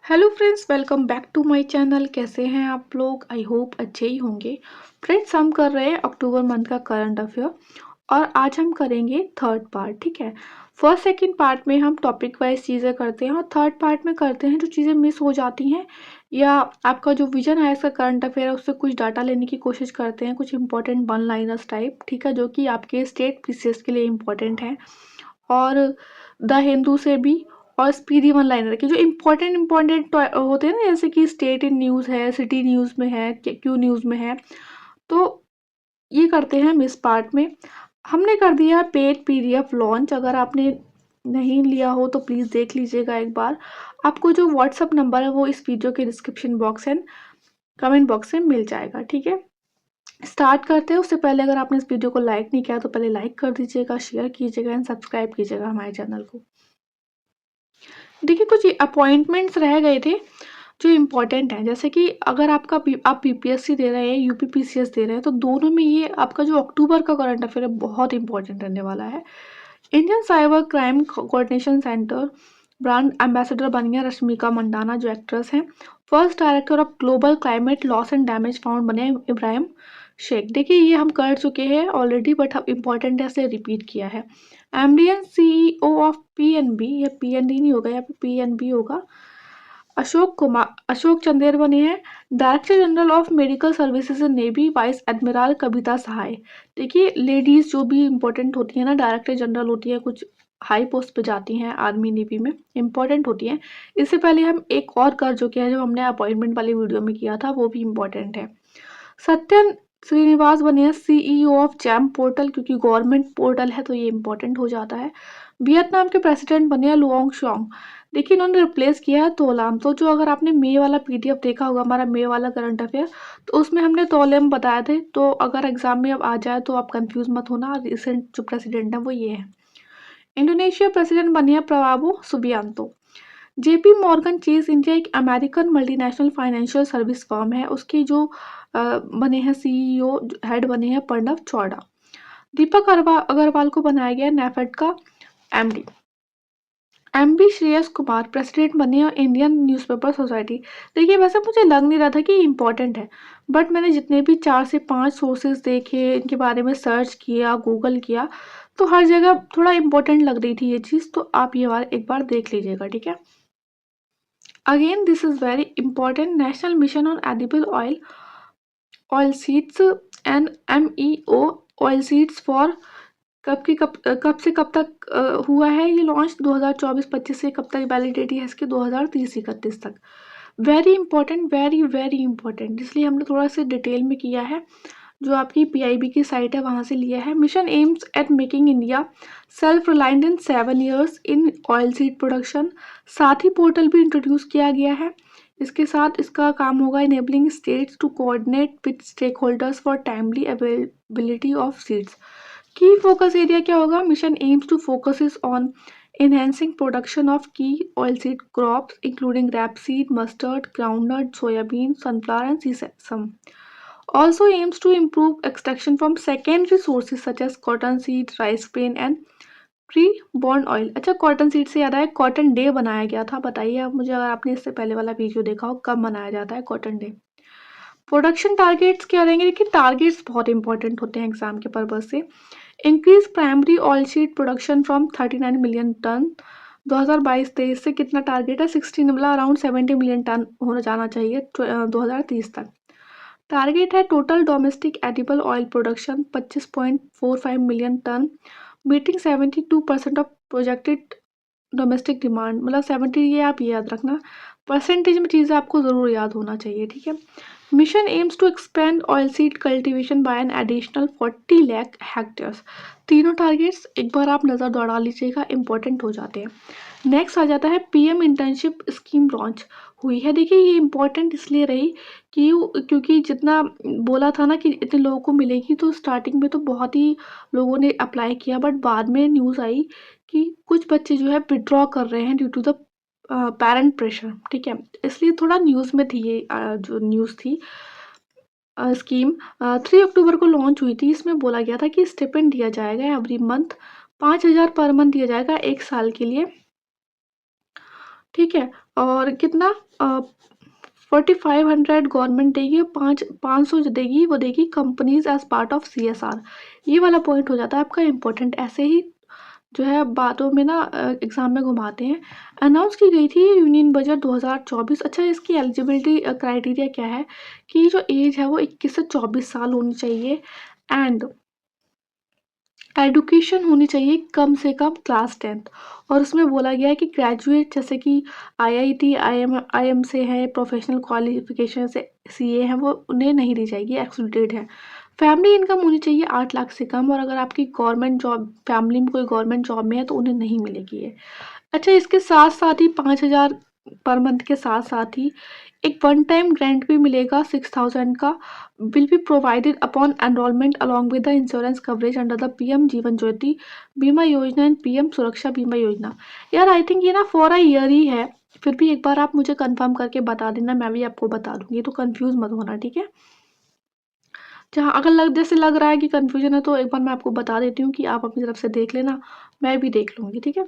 Hello friends, welcome back to my channel. कैसे हैं आप लोग? आई होप अच्छे ही होंगे। फ्रेंड्स, हम कर रहे हैं अक्टूबर मंथ का करंट अफेयर और आज हम करेंगे थर्ड पार्ट। ठीक है, फर्स्ट सेकंड पार्ट में हम टॉपिक वाइज चीज़ें करते हैं और थर्ड पार्ट में करते हैं जो चीज़ें मिस हो जाती हैं या आपका जो विजन है इसका करंट अफेयर है उससे कुछ डाटा लेने की कोशिश करते हैं, कुछ इंपॉर्टेंट वन लाइनर्स टाइप। ठीक है, जो कि आपके स्टेट पीसीएस के लिए इम्पोर्टेंट है और द हिंदू से भी और स्पीडी वन लाइनर के जो इम्पोर्टेंट होते हैं ना, जैसे कि स्टेट इन न्यूज़ है, सिटी न्यूज़ में है, क्यू न्यूज़ में है, तो ये करते हैं हम इस पार्ट में। हमने कर दिया पेड पीडीएफ लॉन्च। अगर आपने नहीं लिया हो तो प्लीज़ देख लीजिएगा एक बार। आपको जो व्हाट्सअप नंबर है वो इस वीडियो के description box and comment box में मिल जाएगा। ठीक है, स्टार्ट करते हैं। उससे पहले अगर आपने इस वीडियो को लाइक नहीं किया तो पहले लाइक कर दीजिएगा, शेयर कीजिएगा एंड सब्सक्राइब कीजिएगा हमारे चैनल को। देखिए, कुछ अपॉइंटमेंट्स रह गए थे जो इम्पोर्टेंट हैं, जैसे कि अगर आप यूपीएससी दे रहे हैं, यूपीपीसीएस दे रहे हैं, तो दोनों में ये आपका जो अक्टूबर का करंट अफेयर है बहुत इंपॉर्टेंट रहने वाला है। Indian cyber crime coordination centre brand ambassador बनी है रश्मिका मंडाना, जो एक्ट्रेस हैं। First director of global climate loss and damage found बने हैं इब्राहिम शेख। देखिए, ये हम कर चुके हैं ऑलरेडी बट हम इम्पॉर्टेंट है इसे रिपीट किया है। एमडीएन सीईओ ऑफ पीएनबी, ये पीएनडी नहीं होगा, यहाँ पे पीएनबी होगा, अशोक चंदेर बने हैं director general of medical services navy vice admiral Kavita Sahay. देखिए, लेडीज जो भी इंपॉर्टेंट होती है ना, डायरेक्टर जनरल होती है, कुछ हाई पोस्ट पे जाती हैं आर्मी नेवी में, इंपॉर्टेंट होती हैं। इससे पहले हम एक और कर चुके हैं जो हमने अपॉइंटमेंट वाली वीडियो में किया था, वो भी इम्पोर्टेंट है। सत्यन श्रीनिवास बने हैं सीईओ ऑफ जैम पोर्टल, क्योंकि गवर्नमेंट पोर्टल है तो ये इंपॉर्टेंट हो जाता है। वियतनाम के प्रेसिडेंट बने हैं लुओंग शॉन्ग। देखिए, इन्होंने रिप्लेस किया है तोलाम। तो जो अगर आपने मई वाला पीडीएफ देखा होगा, हमारा मई वाला करंट अफेयर, तो उसमें हमने तोलेम बताए थे। तो अगर एग्जाम में अब आ जाए तो आप कंफ्यूज मत होना, रिसेंट जो प्रेसिडेंट है वो ये है। इंडोनेशिया प्रेसिडेंट बनी है Prabowo Subianto. JP Morgan Chase India एक American multinational financial service firm है, उसके जो बने हैं सीईओ, हेड बने हैं प्रणव चौड़ा। दीपक अग्रवाल को बनाया गया नेफेड का MD. MB Shreyas Kumar president बने हैं इंडियन न्यूज़पेपर सोसाइटी। देखिए, वैसे मुझे लग नहीं रहा था कि इम्पोर्टेंट है, बट मैंने जितने भी 4 से 5 सोर्सेज देखे, इनके बारे में सर्च किया, गूगल किया, तो हर जगह थोड़ा इम्पोर्टेंट लग रही थी ये चीज़। तो आप ये एक बार देख लीजिएगा। ठीक है, again this is very important. National mission on edible oil seeds and MEO oil seeds for कब से कब तक हुआ है ये लॉन्च? 2024-25 से कब तक वैलिडिटी है इसकी? 2030-31 तक। Very important, very very important, इसलिए हमने थोड़ा सा डिटेल में किया है। जो आपकी पीआईबी की साइट है वहाँ से लिया है। Mission aims at making India self reliant in 7 years in oil seed production. साथ ही पोर्टल भी इंट्रोड्यूस किया गया है। इसके साथ इसका काम होगा enabling states to coordinate with stakeholders for timely availability of seeds. Key focus area क्या होगा? Mission aims to focuses on enhancing production of key oilseed crops including rapeseed, mustard, groundnut, soybean, sunflower and sesame. Also aims to improve extraction from secondary sources such as cotton seed, rice grain and tree-borne oil. अच्छा, cotton seed से याद आया, cotton day बनाया गया था। बताइए आप मुझे, अगर आपने इससे पहले वाला वीडियो देखा हो, कब मनाया जाता है कॉटन डे? प्रोडक्शन टारगेट्स क्या रहेंगे? देखिए, टारगेट्स बहुत इंपॉर्टेंट होते हैं एग्जाम के पर्पज से। Increase primary oil seed production from 39 million ton. 2022-23 से कितना टारगेट है? 16, मतलब अराउंड 70 मिलियन टन होना जाना चाहिए 2030 तक। टारगेट है total domestic edible oil production 25.45 million ton, meeting 72% of projected domestic demand. मतलब 70, ये आप याद रखना, परसेंटेज में चीज़ें आपको ज़रूर याद होना चाहिए। ठीक है, mission aims to expand oil seed cultivation by an additional 40 lakh hectares. तीनों टारगेट्स एक बार आप नज़र दौड़ा लीजिएगा, इंपॉर्टेंट हो जाते हैं। नेक्स्ट आ जाता है पीएम इंटर्नशिप स्कीम लॉन्च हुई है। देखिए, ये इंपॉर्टेंट इसलिए रही क्योंकि जितना बोला था ना कि इतने लोगों को मिलेगी, तो स्टार्टिंग में तो बहुत ही लोगों ने अप्लाई किया, बट बाद में न्यूज़ आई कि कुछ बच्चे जो है विड्रॉ कर रहे हैं due to the parent pressure. ठीक है, इसलिए थोड़ा न्यूज़ में थी ये जो न्यूज़ थी। स्कीम 3 अक्टूबर को लॉन्च हुई थी। इसमें बोला गया था कि स्टिपेंड दिया जाएगा एवरी मंथ, 5,000 पर मंथ दिया जाएगा 1 साल के लिए। ठीक है? और कितना 4500 गवर्नमेंट देगी और 500 जो देगी वो देगी companies as part of CSR. ये वाला पॉइंट हो जाता है आपका इम्पोर्टेंट। ऐसे ही जो है बातों में ना एग्ज़ाम में घुमाते हैं। अनाउंस की गई थी यूनियन बजट 2024। अच्छा, इसकी एलिजिबिलिटी क्राइटेरिया क्या है कि जो एज है वो 21 से 24 साल होनी चाहिए एंड एडुकेशन होनी चाहिए कम से कम क्लास 10th। और उसमें बोला गया है कि ग्रेजुएट जैसे कि आईआईटी, आईएम से है, प्रोफेशनल क्वालिफिकेशन से सीए हैं, वो उन्हें नहीं दी जाएगी, एक्सक्लूडेड है। फैमिली इनकम होनी चाहिए 8 लाख से कम, और अगर आपकी गवर्नमेंट जॉब, फैमिली में कोई गवर्नमेंट जॉब में है तो उन्हें नहीं मिलेगी ये। अच्छा, इसके साथ-साथ ही 5,000 पर मंथ के साथ-साथ ही एक वन टाइम ग्रांट भी मिलेगा 6,000 का, will be provided upon enrolment along with the insurance coverage under the PM Jeevan Jyoti बीमा योजना एंड पीएम सुरक्षा बीमा योजना। यार आई थिंक ये ना फॉर अ ईयर ही है, फिर भी एक बार आप मुझे कंफर्म करके बता देना, मैं भी आपको बता दूँगी, तो कन्फ्यूज़ मत होना, ठीक है? जहाँ अगर जैसे लग रहा है कि कन्फ्यूज़न है तो एक बार मैं आपको बता देती हूँ कि आप अपनी तरफ से देख लेना, मैं भी देख लूँगी, ठीक है?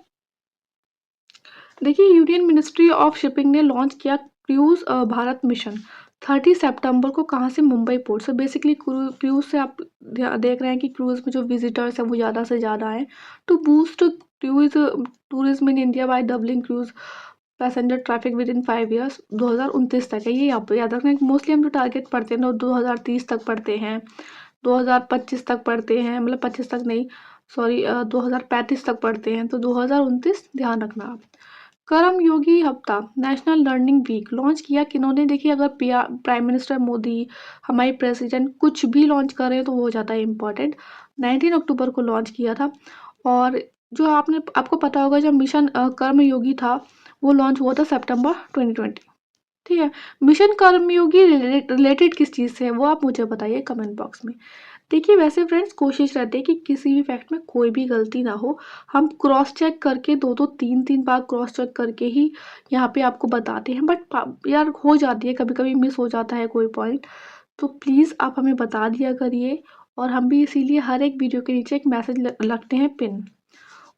देखिए, यूनियन मिनिस्ट्री ऑफ शिपिंग ने लॉन्च किया क्रूज़ भारत मिशन 30 सितंबर को, कहाँ से? मुंबई पोर्ट से। बेसिकली क्रूज़ से आप देख रहे हैं कि क्रूज़ में जो विजिटर्स हैं वो ज़्यादा से ज़्यादा हैं। To boost cruise tourism in India by doubling cruise passenger traffic within 5 years, 2029 तक है। ये आप याद रखना कि मोस्टली हम जो टारगेट पढ़ते हैं ना 2030 तक पढ़ते हैं, 2025 तक पढ़ते हैं, मतलब 25 तक नहीं, सॉरी 2035 तक पढ़ते हैं, तो 2029 ध्यान रखना आप। कर्मयोगी हफ्ता नेशनल लर्निंग वीक लॉन्च किया किन्होंने? देखिए, अगर प्राइम मिनिस्टर मोदी, हमारे प्रेसिडेंट कुछ भी लॉन्च कर रहे हैं तो वो हो जाता है इम्पोर्टेंट। 19 अक्टूबर को लॉन्च किया था। और जो आपको पता होगा, जब मिशन कर्मयोगी था वो लॉन्च हुआ था सितंबर 2020। ठीक है? मिशन कर्मयोगी रिलेटेड किस चीज़ से है वो आप मुझे बताइए कमेंट बॉक्स में। देखिए, वैसे फ्रेंड्स कोशिश रहती है कि किसी भी फैक्ट में कोई भी गलती ना हो। हम क्रॉस चेक करके 2-2 3-3 बार क्रॉस चेक करके ही यहाँ पे आपको बताते हैं, बट यार हो जाती है, कभी-कभी मिस हो जाता है कोई पॉइंट, तो प्लीज़ आप हमें बता दिया करिए। और हम भी इसीलिए हर एक वीडियो के नीचे एक मैसेज रखते हैं पिन,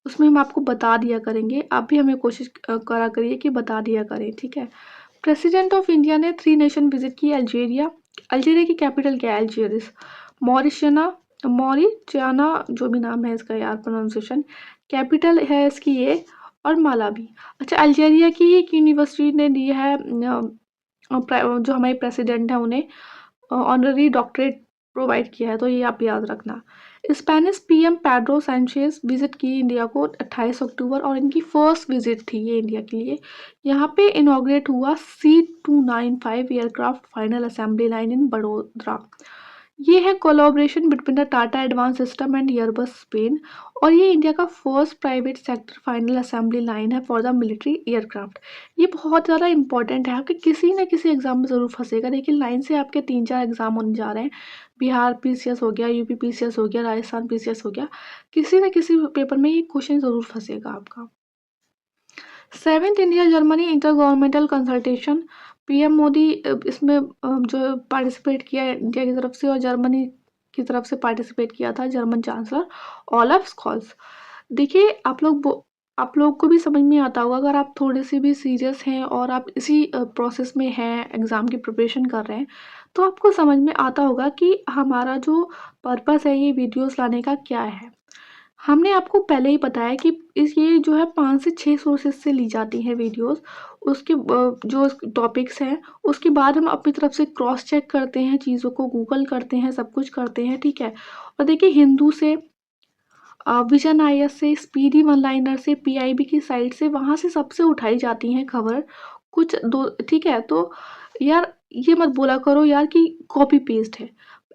उसमें हम आपको बता दिया करेंगे। आप भी हमें कोशिश करा करिए कि बता दिया करें, ठीक है? प्रेसिडेंट ऑफ इंडिया ने 3 नेशन विजिट की अल्जीरिया। अल्जीरिया की कैपिटल क्या है? अल्जीरिस। मॉरिशना मॉरिटाना, जो भी नाम है इसका यार प्रोनाउंसिएशन, कैपिटल है इसकी ये, और मालावी। अच्छा, अल्जीरिया की एक यूनिवर्सिटी ने दी है जो हमारे प्रेसिडेंट हैं उन्हें ऑनररी डॉक्टरेट प्रोवाइड किया है, तो ये आप याद रखना। Spanish PM Pedro Sanchez visit की इंडिया को 28 अक्टूबर, और इनकी फर्स्ट विजिट थी ये इंडिया के लिए। यहाँ पे इनॉग्रेट हुआ C295 aircraft final assembly line in Vadodara. ये है collaboration between the Tata advance system and Airbus Spain, और ये इंडिया का first private sector final assembly line है फॉर द मिलिट्री एयरक्राफ्ट। ये बहुत ज़्यादा इंपॉर्टेंट है, आपके किसी न किसी एग्जाम में ज़रूर फंसेगा। देखिए, लाइन से आपके 3-4 एग्जाम होने जा रहे हैं। बिहार पीसीएस हो गया, यूपी पीसीएस हो गया, राजस्थान पीसीएस हो गया, किसी न किसी पेपर में ये क्वेश्चन ज़रूर फंसेगा आपका। 7th India Germany inter governmental consultation, PM Modi इसमें जो पार्टिसिपेट किया है इंडिया की तरफ से, और जर्मनी की तरफ से पार्टिसिपेट किया था जर्मन चांसलर ओलाफ स्कॉल्स। देखिए, आप लोग को भी समझ में आता होगा, अगर आप थोड़े से भी सीरियस हैं और आप इसी प्रोसेस में हैं, एग्ज़ाम की प्रिपरेशन कर रहे हैं, तो आपको समझ में आता होगा कि हमारा जो पर्पस है ये वीडियोस लाने का क्या है। हमने आपको पहले ही बताया कि ये जो है 5 से 6 सोर्सेस से ली जाती हैं वीडियोस। उसके जो टॉपिक्स हैं, उसके बाद हम अपनी तरफ से क्रॉस चेक करते हैं, चीज़ों को गूगल करते हैं, सब कुछ करते हैं, ठीक है? और देखिए, हिंदू से विजन आईएएस से, स्पीडी वन लाइनर से, पीआईबी की साइट से, वहाँ से सबसे उठाई जाती हैं खबर कुछ दो, ठीक है? तो यार ये मत बोला करो यार कि कॉपी पेस्ट है।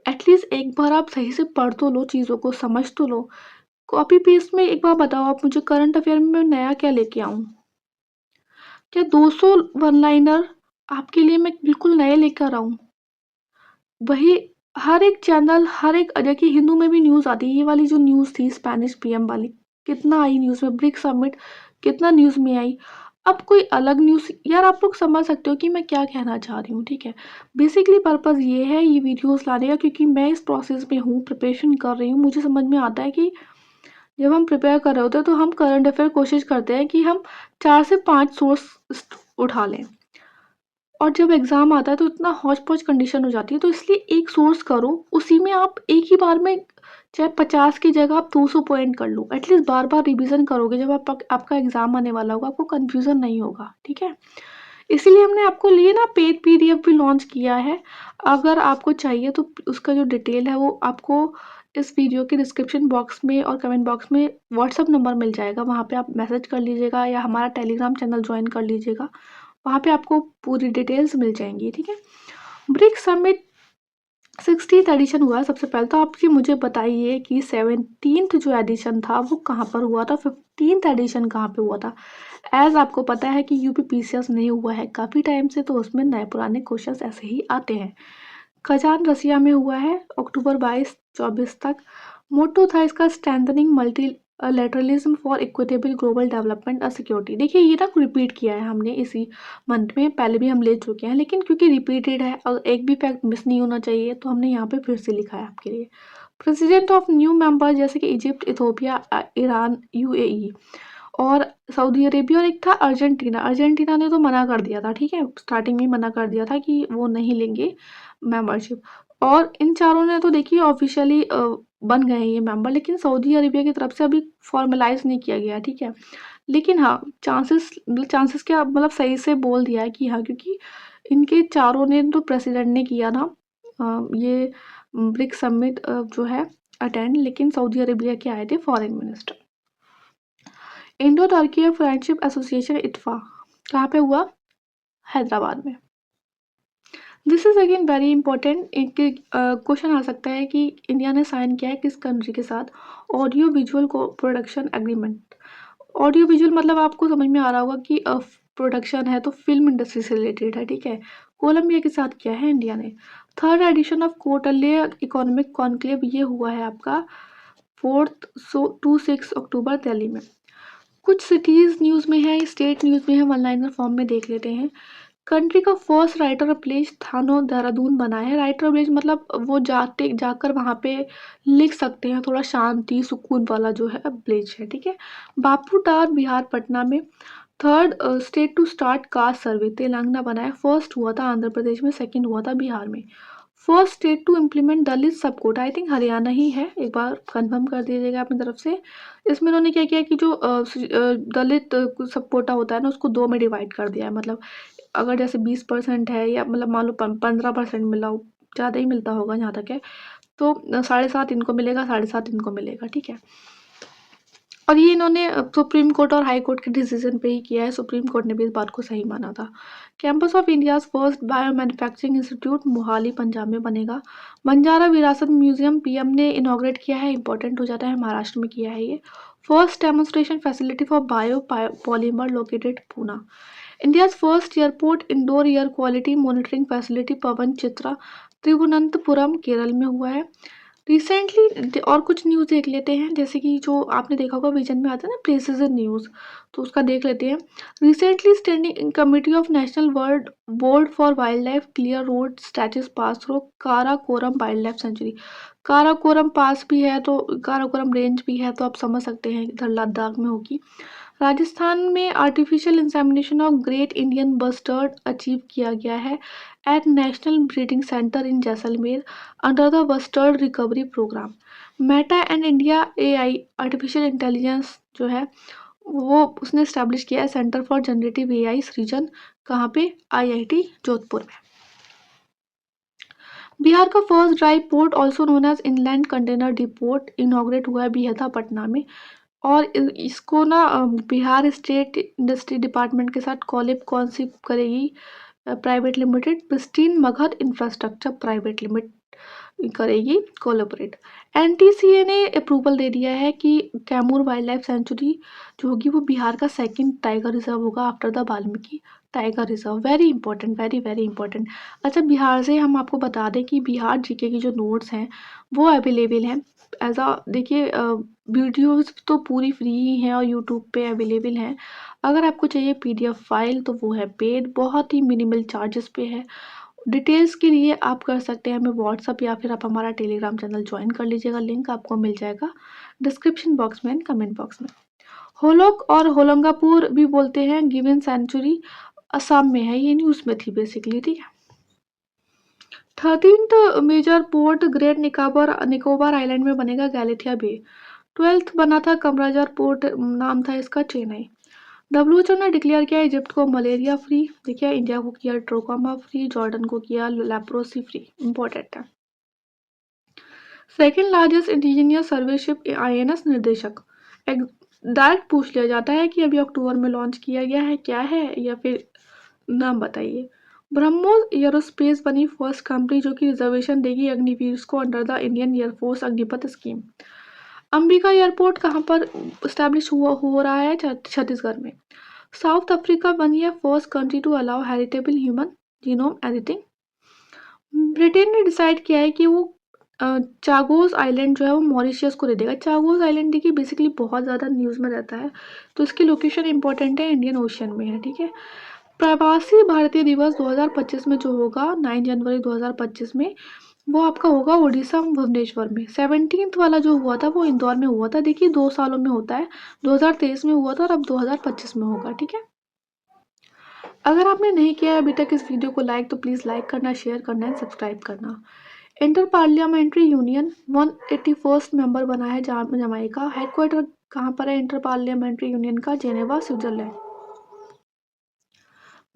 एटलीस्ट एक बार आप सही से पढ़ तो लो, चीज़ों को समझ तो लो। कॉपी पेस्ट में एक बार बताओ आप मुझे, करंट अफेयर में मैं नया क्या लेके आऊँ? क्या 200 वन लाइनर आपके लिए मैं बिल्कुल नए लेकर आऊँ? वही हर एक चैनल, हर एक देखिए, हिंदू में भी न्यूज़ आती है। ये वाली जो न्यूज़ थी स्पेनिश पीएम वाली, कितना आई न्यूज़ में, ब्रिक्स समिट कितना न्यूज़ में आई। अब कोई अलग न्यूज़, यार आप लोग समझ सकते हो कि मैं क्या कहना चाह रही हूँ, ठीक है? बेसिकली पर्पज़ ये है ये वीडियोज़ लाने का, क्योंकि मैं इस प्रोसेस में हूँ, प्रिपरेशन कर रही हूँ, मुझे समझ में आता है कि जब हम प्रिपेयर कर रहे होते हैं तो हम करंट अफेयर कोशिश करते हैं कि हम 4 से 5 सोर्स उठा लें, और जब एग्ज़ाम आता है तो इतना हौच-पौच कंडीशन हो जाती है, तो इसलिए एक सोर्स करो, उसी में आप एक ही बार में चाहे 50 की जगह आप 200 पॉइंट कर लो। एटलीस्ट बार-बार रिवीज़न करोगे, जब आपका एग्ज़ाम आने वाला होगा, आपको कन्फ्यूज़न नहीं होगा, ठीक है? इसीलिए हमने आपको लिए ना पेड पीडीएफ भी लॉन्च किया है। अगर आपको चाहिए तो उसका जो डिटेल है वो आपको इस वीडियो के डिस्क्रिप्शन बॉक्स में और कमेंट बॉक्स में व्हाट्सएप नंबर मिल जाएगा, वहाँ पे आप मैसेज कर लीजिएगा या हमारा टेलीग्राम चैनल जॉइन कर लीजिएगा। वहाँ पे आपको पूरी डिटेल्स मिल जाएँगी, ठीक है? ब्रिक्स समिट 60th एडिशन हुआ है। सबसे पहले तो आप ये मुझे बताइए कि 17th जो एडिशन था वो कहाँ पर हुआ था? 15th एडिशन कहाँ पे हुआ था? ऐज़ आपको पता है कि यूपीपीसीएस नहीं हुआ है काफ़ी टाइम से, तो उसमें नए पुराने क्वेश्चंस ऐसे ही आते हैं। कजान रसिया में हुआ है अक्टूबर 22-24 तक। मोटो था इसका strengthening multilateralism for equitable global development और सिक्योरिटी। देखिए ये ना रिपीट किया है हमने इसी मंथ में, पहले भी हम ले चुके हैं, लेकिन क्योंकि रिपीटेड है और एक भी फैक्ट मिस नहीं होना चाहिए तो हमने यहाँ पे फिर से लिखा है आपके लिए। प्रेसिडेंट ऑफ न्यू मेंबर जैसे कि इजिप्ट, इथोपिया, ईरान, यूएई और सऊदी अरेबिया, और एक था अर्जेंटीना। अर्जेंटीना ने तो मना कर दिया था, ठीक है? स्टार्टिंग में ही मना कर दिया था कि वो नहीं लेंगे मेंबरशिप, और इन चारों ने तो देखिए ऑफ़िशियली बन गए हैं ये मेंबर, लेकिन सऊदी अरेबिया की तरफ से अभी फॉर्मलाइज़ नहीं किया गया है, ठीक है? लेकिन हाँ, चांसेस क्या, मतलब सही से बोल दिया है कि हाँ, क्योंकि इनके चारों ने तो प्रेसिडेंट ने किया ना ये ब्रिक्स समिट जो है अटेंड, लेकिन सऊदी अरेबिया के आए थे foreign minister. Indo Turkey friendship association ITFA कहाँ पे हुआ? हैदराबाद में। This is again very important. एक क्वेश्चन आ सकता है कि इंडिया ने साइन किया है किस कंट्री के साथ ऑडियो विजुअल को प्रोडक्शन एग्रीमेंट। ऑडियो विजुअल मतलब आपको समझ में आ रहा होगा कि प्रोडक्शन है तो फिल्म इंडस्ट्री से रिलेटेड है, ठीक है? कोलंबिया के साथ किया है इंडिया ने। Third edition of Kautilya economic conclave ये हुआ है आपका 4 to 6 अक्टूबर दिल्ली में। कुछ सिटीज़ न्यूज़ में है, स्टेट न्यूज़ में है, वन लाइनर फॉर्म में देख लेते हैं। कंट्री का फर्स्ट राइटर विलेज थानो देहरादून बना है। राइटर विलेज मतलब वो जाकर वहाँ पे लिख सकते हैं, थोड़ा शांति सुकून वाला जो है विलेज है, ठीक है? बापूटार बिहार पटना में। Third state to start caste survey Telangana बना है। फर्स्ट हुआ था आंध्र प्रदेश में, सेकंड हुआ था बिहार में। फर्स्ट स्टेट टू इम्प्लीमेंट दलित सब कोटा आई थिंक हरियाणा ही है, एक बार कंफर्म कर दीजिएगा अपनी तरफ से। इसमें उन्होंने क्या किया कि जो दलित सब कोटा होता है ना उसको दो में डिवाइड कर दिया है। मतलब अगर जैसे 20% है या मतलब मान लो 15% मिला हो, ज़्यादा ही मिलता होगा जहाँ तक है, तो 7.5 इनको मिलेगा, 7.5 इनको मिलेगा, ठीक है? और ये इन्होंने सुप्रीम कोर्ट और हाई कोर्ट के डिसीजन पे ही किया है। सुप्रीम कोर्ट ने भी इस बात को सही माना था। Campus of India's first bio manufacturing institute Mohali Punjab में बनेगा। बंजारा विरासत म्यूजियम पीएम ने इनॉग्रेट किया है, इंपॉर्टेंट हो जाता है, महाराष्ट्र में किया है ये। First demonstration facility for biopolymer located Poona. India's first airport indoor air quality monitoring facility Pavan Chitra Thiruvananthapuram Kerala में हुआ है। रिसेंटली और कुछ न्यूज़ देख लेते हैं, जैसे कि जो आपने देखा होगा विजन में आता है ना प्लेसेस इन न्यूज़, तो उसका देख लेते हैं। Recently standing committee of national world board for wildlife clear road statues pass through Karakoram wildlife sanctuary. Karakoram pass भी है तो काराकोरम रेंज भी है, तो आप समझ सकते हैं इधर लद्दाख में होगी। राजस्थान में artificial insemination of great Indian bustard achieve किया गया है at national breeding centre in Jaisalmer under the bustard recovery programme. Meta and India AI artificial intelligence जो है वो उसने इस्टेब्लिश किया है सेंटर फॉर जनरेटिव एआई सृजन, कहाँ पे? आईआईटी जोधपुर में। बिहार का first dry port also known as inland container deport inaugurate हुआ है बिहथा में। और इसको ना बिहार स्टेट इंडस्ट्री डिपार्टमेंट के साथ कोलैब कौन सी करेगी? Private limited pristine Magadh infrastructure private limited करेगी कोलैबोरेट। एनटीसीए ने अप्रूवल दे दिया है कि कैमूर वाइल्ड लाइफ सेंचुरी जो होगी वो बिहार का सेकंड टाइगर रिजर्व होगा after the Valmiki tiger reserve. Very important, very very important. अच्छा, बिहार से हम आपको बता दें कि बिहार जीके की जो नोट्स हैं वो अवेलेबल हैं एज अ, देखिए वीडियोस तो पूरी फ्री ही हैं और यूट्यूब पे अवेलेबल हैं। अगर आपको चाहिए पीडीएफ फाइल तो वो है पेड, बहुत ही मिनिमल चार्जेस पे है। डिटेल्स के लिए आप कर सकते हैं हमें व्हाट्सअप या फिर आप हमारा टेलीग्राम चैनल ज्वाइन कर लीजिएगा, लिंक आपको मिल जाएगा डिस्क्रिप्शन बॉक्स में एंड कमेंट बॉक्स में। होलोक और होलोंगापुर भी बोलते हैं, गिवन सेंचुरी असम में है, ये न्यूज़ में थी बेसिकली, ठीक है। 13th major port great Nicobar island में बनेगा गैलेथिया बे। 12th बना था कमराजार पोर्ट, नाम था इसका चेन्नई। डब्ल्यूएचओ ने डिक्लेयर किया इजिप्ट को मलेरिया फ्री, देखिए इंडिया को किया ट्रोकोमा फ्री, जॉर्डन को किया लेप्रोसी फ्री, इंपॉर्टेंट है। सेकेंड लार्जेस्ट इंडिजीनियस सर्वेशिप आईएनएस निर्देशक, डायरेक्ट पूछ लिया जाता है कि अभी अक्टूबर में लॉन्च किया गया है, क्या है, या फिर नाम बताइए। ब्रह्मोस एयरोस्पेस बनी फर्स्ट कंपनी जो कि रिजर्वेशन देगी अग्निवीर को under the Indian air force Agnipath scheme. Ambika airport कहाँ पर स्टैब्लिश हो रहा है? छत्तीसगढ़ में। साउथ अफ्रीका बनी है first country to allow heritable human genome editing. Britain ने डिसाइड किया है कि वो चागोस आइलैंड जो है वो मॉरिशियस को दे देगा। चागोस आइलैंड देखिए बेसिकली बहुत ज़्यादा न्यूज़ में रहता है, तो इसकी लोकेशन इंपॉर्टेंट है, इंडियन ओशन में है, ठीक है। प्रवासी भारतीय दिवस 2025 में जो होगा 9 जनवरी 2025 में, वो आपका होगा उड़ीसा भुवनेश्वर में। 17th वाला जो हुआ था वो इंदौर में हुआ था, देखिए 2 सालों में होता है, 2023 में हुआ था और अब 2025 में होगा, ठीक है। अगर आपने नहीं किया है अभी तक इस वीडियो को लाइक, तो प्लीज़ लाइक करना, शेयर करना एंड सब्सक्राइब करना। Inter parliamentary union 181st member बना है जमाइका। हेडक्वार्टर कहाँ पर है इंटर पार्लियामेंट्री यूनियन का? Geneva, Switzerland.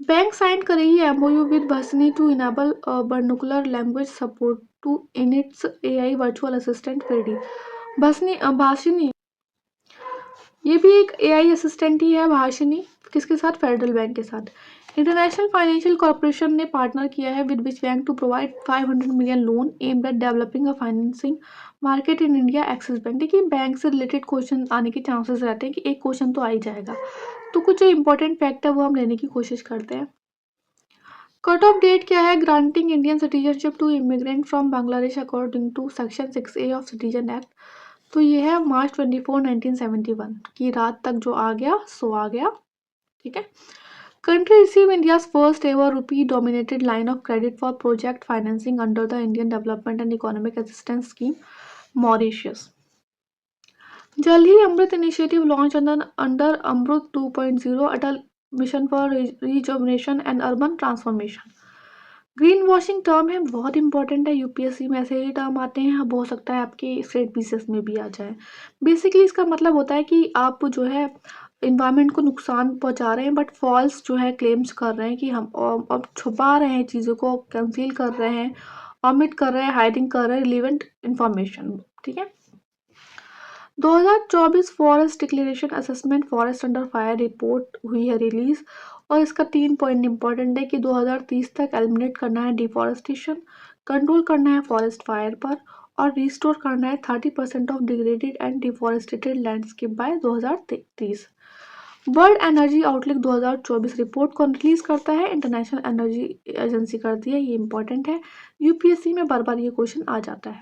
बैंक साइन करेगी MOU with Bhashini to enable vernacular language support to in its AI virtual assistant Freddy. Bhashini, ये भी एक एआई असिस्टेंट ही है भाषिनी, किसके साथ? फेडरल बैंक के साथ। इंटरनेशनल फाइनेंशियल कॉर्पोरेशन ने पार्टनर किया है with which bank to provide 500 million loan aimed at developing a financing market in India. Axis Bank. देखिए बैंक से रिलेटेड क्वेश्चन आने के चांसेस रहते हैं कि एक क्वेश्चन तो आ ही जाएगा, तो कुछ जो इंपॉर्टेंट फैक्ट है वो हम लेने की कोशिश करते हैं। कट ऑफ डेट क्या है granting Indian citizenship to immigrant from Bangladesh according to section 6A of citizen act? तो ये है मार्च 24, 1971 की रात तक जो आ गया सो आ गया, ठीक है। Country receive India's first ever rupee dominated line of credit for project financing under the Indian development and economic assistance scheme, Mauritius. जल्द ही Amrit initiative launch under Amrit 2.0 Atal mission for rejuvenation and urban transformation. Green washing term है, बहुत important है, UPSC में ऐसे ही term आते हैं, अब हो सकता है आपके स्टेट पीसीएस में भी आ जाए। बेसिकली इसका मतलब होता है कि आप जो है इन्वायरमेंट को नुकसान पहुंचा रहे हैं, बट फॉल्स जो है क्लेम्स कर रहे हैं कि हम अब छुपा रहे हैं चीज़ों को, कंसील कर रहे हैं, ऑमिट कर रहे हैं, हाइडिंग कर रहे हैं रिलीवेंट इंफॉर्मेशन, ठीक है। 2024 forest declaration assessment forest under fire report हुई है रिलीज, और इसका 3 पॉइंट इंपॉर्टेंट है कि 2030 तक एलिमिनेट करना है डिफॉरेस्टेशन, कंट्रोल करना है फॉरेस्ट फायर पर, और रिस्टोर करना है 30% of degraded and deforestated landscape by 2030। World energy outlook 2024 report कौन रिलीज करता है? इंटरनेशनल एनर्जी एजेंसी करती है, ये इंपॉर्टेंट है, यूपीएससी में बार बार ये क्वेश्चन आ जाता है।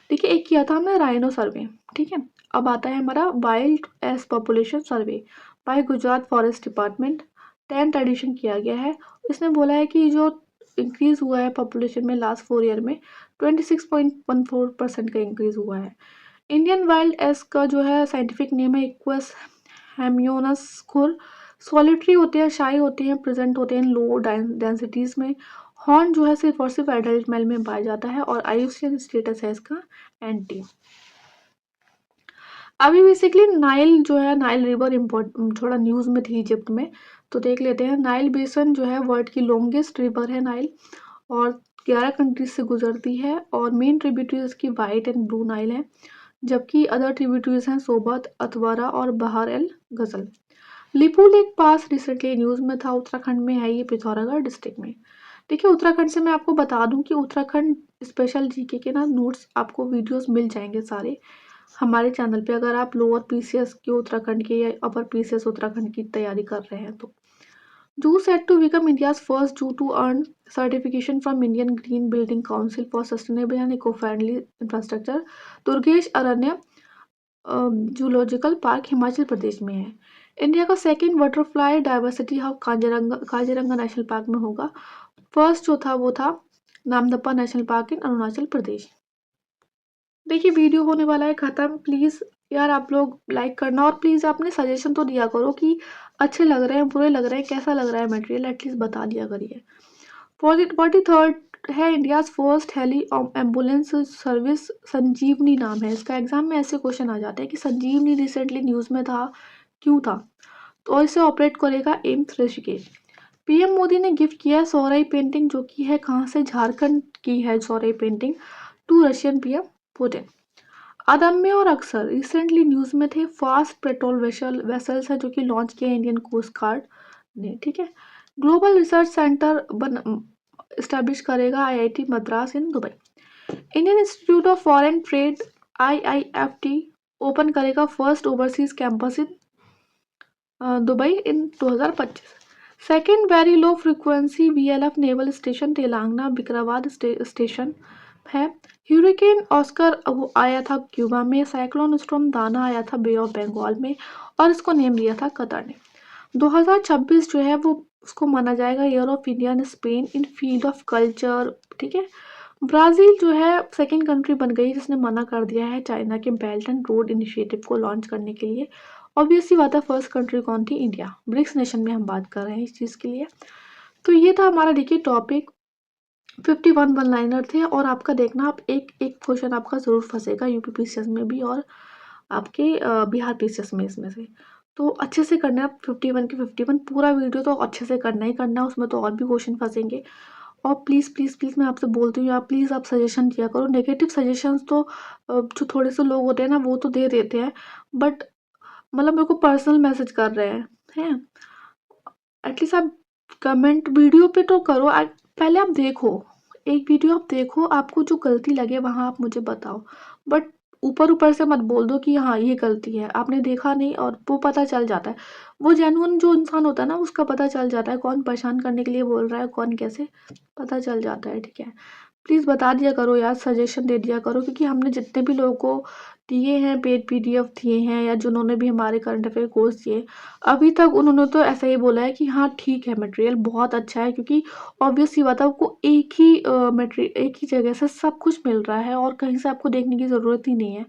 देखिए एक किया था हमने राइनो सर्वे, ठीक है। अब आता है हमारा wild ass population survey by Gujarat forest department, 10th edition किया गया है। इसने बोला है कि जो इंक्रीज हुआ है पॉपुलेशन में लास्ट 4 ईयर में 26.14% का इंक्रीज हुआ है। इंडियन वाइल्ड एस का जो है साइंटिफिक नेम है इक्वस हेमियोनस खुर। सॉलिटरी होते हैं, शाई होते हैं, प्रेजेंट होते हैं लो डेंसिटीज में। हॉर्न जो है सिर्फ और सिर्फ एडल्ट मेल में पाया जाता है, और आयुष्यन स्टेटस है इसका एंटी। अभी बेसिकली नाइल जो है, नाइल रिवर इम्पोर्ट थोड़ा न्यूज़ में थी इजिप्ट में, तो देख लेते हैं। नाइल बेसन जो है वर्ल्ड की लॉन्गेस्ट रिवर है नाइल, और 11 कंट्रीज से गुजरती है, और मेन ट्रिब्यूटरीज की वाइट एंड ब्लू नाइल है, जबकि अदर ट्रिब्यूटरीज हैं सोबत, अतवारा और बहार एल गजल। लिपू लेक पास रिसेंटली न्यूज़ में था, उत्तराखंड में है, ये पिथौरागढ़ डिस्ट्रिक्ट में। देखिए उत्तराखंड से मैं आपको बता दूं कि उत्तराखंड स्पेशल जीके के ना नोट्स आपको वीडियोस मिल जाएंगे सारे हमारे चैनल पे, अगर आप लोअर पीसीएस के उत्तराखंड के या अपर पीसीएस उत्तराखंड की तैयारी कर रहे हैं तो। Zoo set to become India's first zoo to earn certification from Indian green building council for sustainable and eco friendly infrastructure, Durgesh Aranya zoological park Himachal Pradesh में है। इंडिया का second butterfly diversity hub Kaziranga national park में होगा। फर्स्ट जो था वो था Namdapha national park in Arunachal Pradesh. देखिए वीडियो होने वाला है ख़त्म। प्लीज़ यार आप लोग लाइक करना, और प्लीज़ आपने सजेशन तो दिया करो कि अच्छे लग रहे हैं, बुरे लग रहे हैं, कैसा लग रहा है मटेरियल, एटलीस्ट बता दिया करिए। 43rd है India's first heli ambulance service, Sanjeevani नाम है इसका। एग्जाम में ऐसे क्वेश्चन आ जाते हैं कि संजीवनी रिसेंटली न्यूज़ में था, क्यों था? तो इसे ऑपरेट करेगा एम्स ऋषिकेश। पीएम मोदी ने गिफ्ट किया सौरई पेंटिंग, जो कि है कहाँ से, झारखंड की है Sohrai painting, to Russian PM Putin. अदम्य और अक्सर रिसेंटली न्यूज़ में थे, फास्ट पेट्रोल वेसल्स है जो कि लॉन्च किया इंडियन कोस्ट गार्ड ने, ठीक है। ग्लोबल रिसर्च सेंटर इस्टेब्लिश करेगा IIT Madras in Dubai. Indian institute of foreign trade IIFT open करेगा first overseas campus in Dubai in 2025। Second very low frequency VLF naval station Telangana Vikarabad station है। Hurricane Oscar वो आया था Cuba में। Cyclone storm दाना आया था बे ऑफ बंगाल में, और इसको नेम दिया था कतर ने। 2026 जो है वो उसको माना जाएगा year of India in Spain in field of culture, ठीक है। ब्राज़ील जो है सेकेंड कंट्री बन गई जिसने मना कर दिया है चाइना के बेल्ट एंड रोड इनिशिएटिव को लॉन्च करने के लिए। ऑब्वियसली बात है फर्स्ट कंट्री कौन थी? इंडिया। ब्रिक्स नेशन में हम बात कर रहे हैं इस चीज़ के लिए। तो ये था हमारा देखिए टॉपिक। 51 वन लाइनर थे, और आपका देखना आप एक एक क्वेश्चन आपका ज़रूर फंसेगा यूपी पीसीएस में भी और आपके बिहार पीसीएस में, इसमें से। तो अच्छे से करना है आप 51 के 51 पूरा वीडियो तो अच्छे से करना ही करना है, उसमें तो और भी क्वेश्चन फंसेंगे। और प्लीज़ प्लीज़ प्लीज़ मैं आपसे बोलती हूँ, आप प्लीज़ आप सजेशन दिया करो। नेगेटिव सजेशंस तो जो थोड़े से लोग होते हैं ना वो तो दे देते हैं, बट मतलब मेरे को पर्सनल मैसेज कर रहे हैं। एटलीस्ट आप कमेंट वीडियो पे तो करो। पहले आप देखो, एक वीडियो आप देखो, आपको जो गलती लगे वहाँ आप मुझे बताओ, बट ऊपर ऊपर से मत बोल दो कि हाँ ये गलती है, आपने देखा नहीं। और वो पता चल जाता है, वो जेन्युइन जो इंसान होता है ना उसका पता चल जाता है कौन परेशान करने के लिए बोल रहा है, कौन कैसे, पता चल जाता है, ठीक है। प्लीज़ बता दिया करो यार, सजेशन दे दिया करो, क्योंकि हमने जितने भी लोगों को दिए हैं पेड पीडीएफ दिए हैं, या जिन्होंने भी हमारे करंट अफेयर कोर्स दिए, अभी तक उन्होंने तो ऐसा ही बोला है कि हाँ ठीक है मटेरियल बहुत अच्छा है, क्योंकि ऑब्वियस सी बात है आपको एक ही मटेरियल एक ही जगह से सब कुछ मिल रहा है, और कहीं से आपको देखने की ज़रूरत ही नहीं है,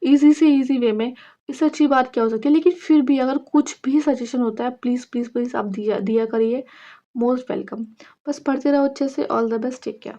ईज़ी से ईज़ी वे में। इससे अच्छी बात क्या हो सकती है? लेकिन फिर भी अगर कुछ भी सजेशन होता है प्लीज़ प्लीज़ प्लीज़ आप दिया दिया करिए। Most welcome. बस पढ़ते रहो अच्छे से। All the best. Take care.